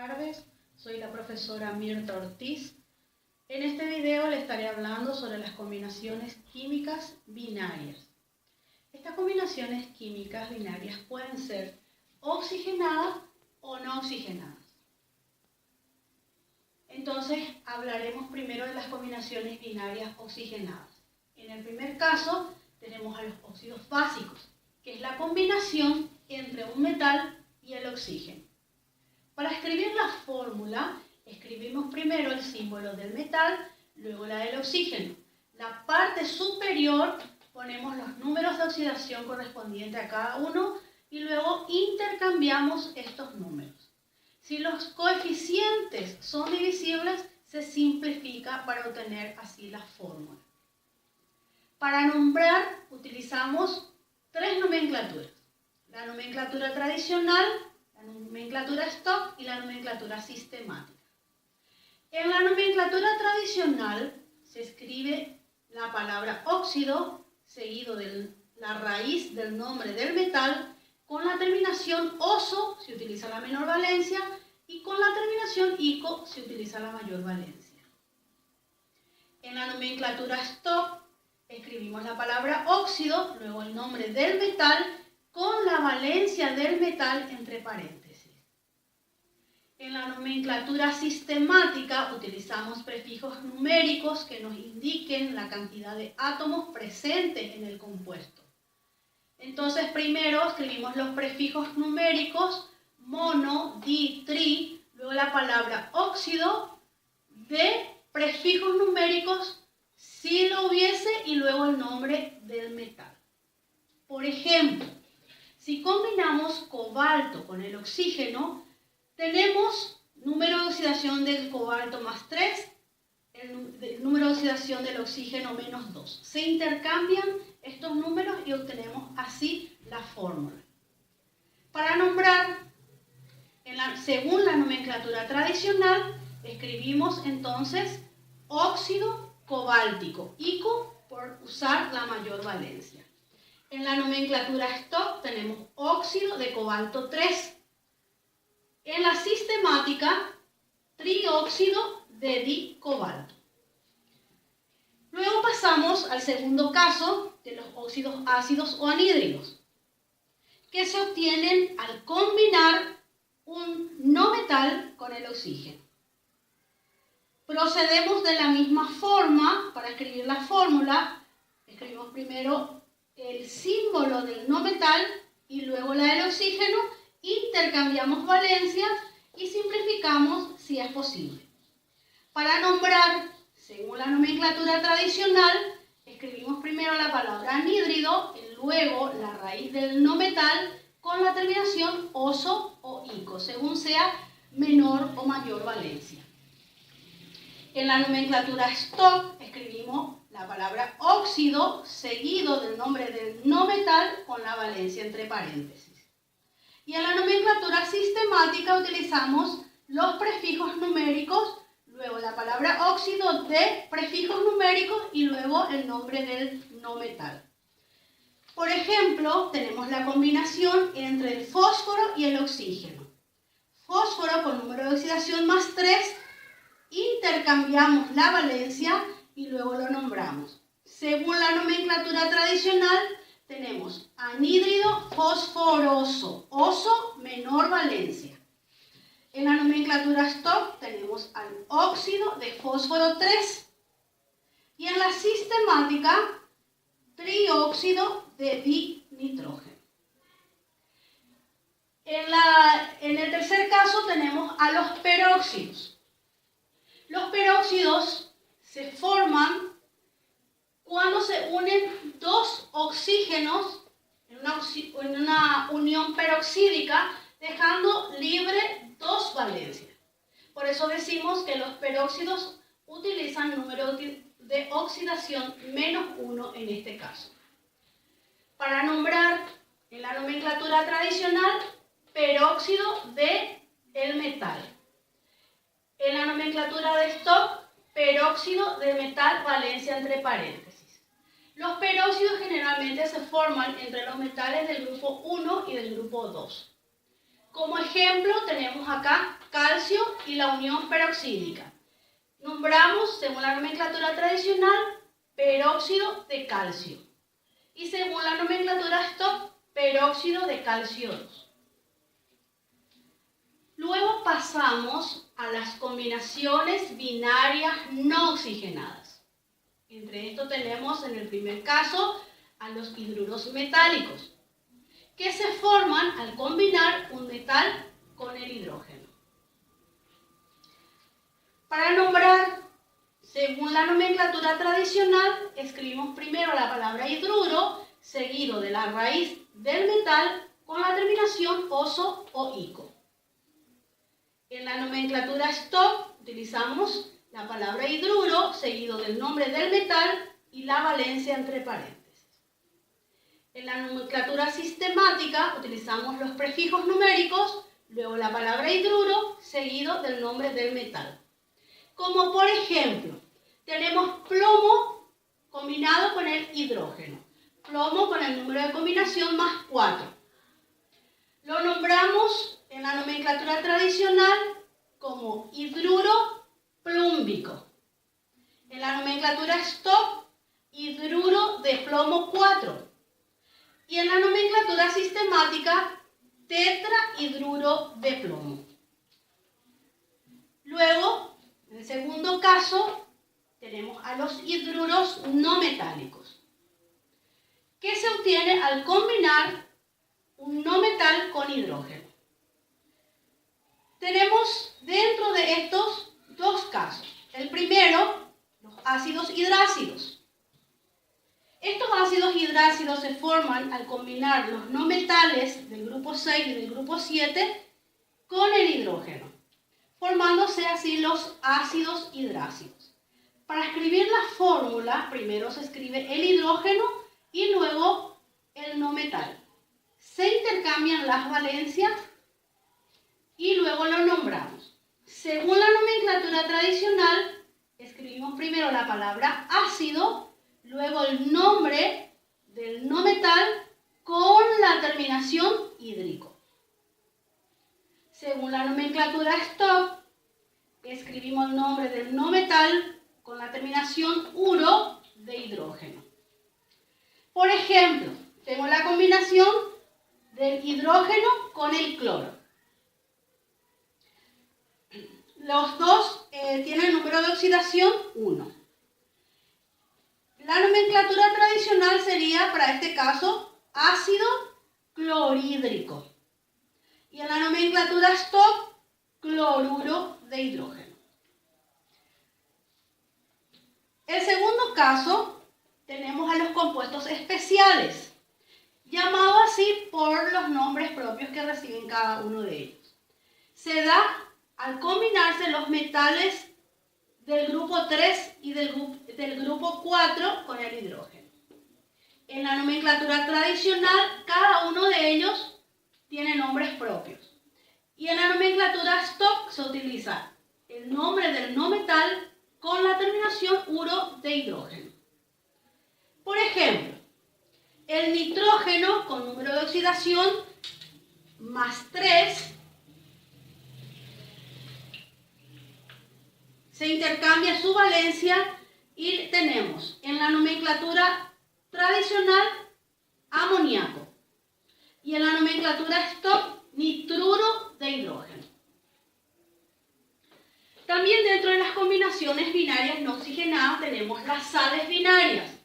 tardes, soy la profesora Mirta Ortiz. En este video le estaré hablando sobre las combinaciones químicas binarias. Estas combinaciones químicas binarias pueden ser oxigenadas o no oxigenadas. Entonces hablaremos primero de las combinaciones binarias oxigenadas. En el primer caso tenemos a los óxidos básicos, que es la combinación entre un metal y el oxígeno. Para escribir la fórmula, escribimos primero el símbolo del metal, luego la del oxígeno. La parte superior ponemos los números de oxidación correspondientes a cada uno y luego intercambiamos estos números. Si los coeficientes son divisibles, se simplifica para obtener así la fórmula. Para nombrar utilizamos tres nomenclaturas: la nomenclatura tradicional, la nomenclatura stock y la nomenclatura sistemática. En la nomenclatura tradicional se escribe la palabra óxido seguido de la raíz del nombre del metal. Con la terminación oso se utiliza la menor valencia y con la terminación ico se utiliza la mayor valencia. En la nomenclatura stock escribimos la palabra óxido, luego el nombre del metal con la valencia del metal entre paréntesis. En la nomenclatura sistemática utilizamos prefijos numéricos que nos indiquen la cantidad de átomos presentes en el compuesto. Entonces primero escribimos los prefijos numéricos mono, di, tri, luego la palabra óxido, de prefijos numéricos si lo hubiese y luego el nombre del metal. Por ejemplo, si combinamos cobalto con el oxígeno, tenemos número de oxidación del cobalto más 3, el número de oxidación del oxígeno menos 2. Se intercambian estos números y obtenemos así la fórmula. Para nombrar, según la nomenclatura tradicional, escribimos entonces óxido cobáltico, ico por usar la mayor valencia. En la nomenclatura stock tenemos óxido de cobalto 3. En la sistemática, trióxido de dicobalto. Luego pasamos al segundo caso de los óxidos ácidos o anhídridos, que se obtienen al combinar un no metal con el oxígeno. Procedemos de la misma forma para escribir la fórmula. Escribimos primero el símbolo del no metal y luego la del oxígeno, intercambiamos valencias y simplificamos si es posible. Para nombrar, según la nomenclatura tradicional, escribimos primero la palabra anhídrido y luego la raíz del no metal con la terminación oso o ico, según sea menor o mayor valencia. En la nomenclatura stock escribimos la palabra óxido seguido del nombre del no metal con la valencia entre paréntesis. Y en la nomenclatura sistemática utilizamos los prefijos numéricos, luego la palabra óxido de prefijos numéricos y luego el nombre del no metal. Por ejemplo, tenemos la combinación entre el fósforo y el oxígeno. Fósforo con número de oxidación más 3, intercambiamos la valencia y luego lo nombramos. Según la nomenclatura tradicional, tenemos anhídrido fosforoso, oso menor valencia. En la nomenclatura stock tenemos al óxido de fósforo 3 y en la sistemática trióxido de dinitrógeno. En el tercer caso tenemos a los peróxidos. Los peróxidos se forman cuando se unen dos oxígenos en una unión peroxídica, dejando libre dos valencias. Por eso decimos que los peróxidos utilizan número de oxidación menos 1 en este caso. Para nombrar en la nomenclatura tradicional, peróxido de el metal. En la nomenclatura de stock, peróxido de metal valencia entre paréntesis. Los peróxidos generalmente se forman entre los metales del grupo 1 y del grupo 2. Como ejemplo tenemos acá calcio y la unión peroxídica. Nombramos, según la nomenclatura tradicional, peróxido de calcio. Y según la nomenclatura Stock, peróxido de calcio 2. Luego pasamos a las combinaciones binarias no oxigenadas. Entre esto tenemos en el primer caso a los hidruros metálicos, que se forman al combinar un metal con el hidrógeno. Para nombrar, según la nomenclatura tradicional, escribimos primero la palabra hidruro, seguido de la raíz del metal con la terminación oso o ico. En la nomenclatura Stock utilizamos la palabra hidruro, seguido del nombre del metal y la valencia entre paréntesis. En la nomenclatura sistemática utilizamos los prefijos numéricos, luego la palabra hidruro, seguido del nombre del metal. Como por ejemplo, tenemos plomo combinado con el hidrógeno. Plomo con el número de combinación más 4. Lo nombramos en la nomenclatura tradicional como hidruro plúmbico. En la nomenclatura Stock, hidruro de plomo 4. Y en la nomenclatura sistemática, tetrahidruro de plomo. Luego, en el segundo caso, tenemos a los hidruros no metálicos, que se obtiene al combinar un no metal con hidrógeno. Tenemos dentro de estos dos casos. El primero, los ácidos hidrácidos. Estos ácidos hidrácidos se forman al combinar los no metales del grupo 6 y del grupo 7 con el hidrógeno, formándose así los ácidos hidrácidos. Para escribir la fórmula, primero se escribe el hidrógeno y luego el no metal. Se intercambian las valencias y luego lo nombramos. Según la nomenclatura tradicional, escribimos primero la palabra ácido, luego el nombre del no metal con la terminación hídrico. Según la nomenclatura Stock, escribimos el nombre del no metal con la terminación uro de hidrógeno. Por ejemplo, tengo la combinación del hidrógeno con el cloro. Los dos tienen número de oxidación 1. La nomenclatura tradicional sería, para este caso, ácido clorhídrico. Y en la nomenclatura Stock, cloruro de hidrógeno. El segundo caso, tenemos a los compuestos especiales, llamados así por los nombres propios que reciben cada uno de ellos. Se da al combinarse los metales del grupo 3 y del grupo 4 con el hidrógeno. En la nomenclatura tradicional, cada uno de ellos tiene nombres propios. Y en la nomenclatura Stock se utiliza el nombre del no metal con la terminación uro de hidrógeno. Por ejemplo, el nitrógeno con número de oxidación más 3 se intercambia su valencia y tenemos en la nomenclatura tradicional amoníaco y en la nomenclatura Stock nitruro de hidrógeno. También dentro de las combinaciones binarias no oxigenadas tenemos las sales binarias.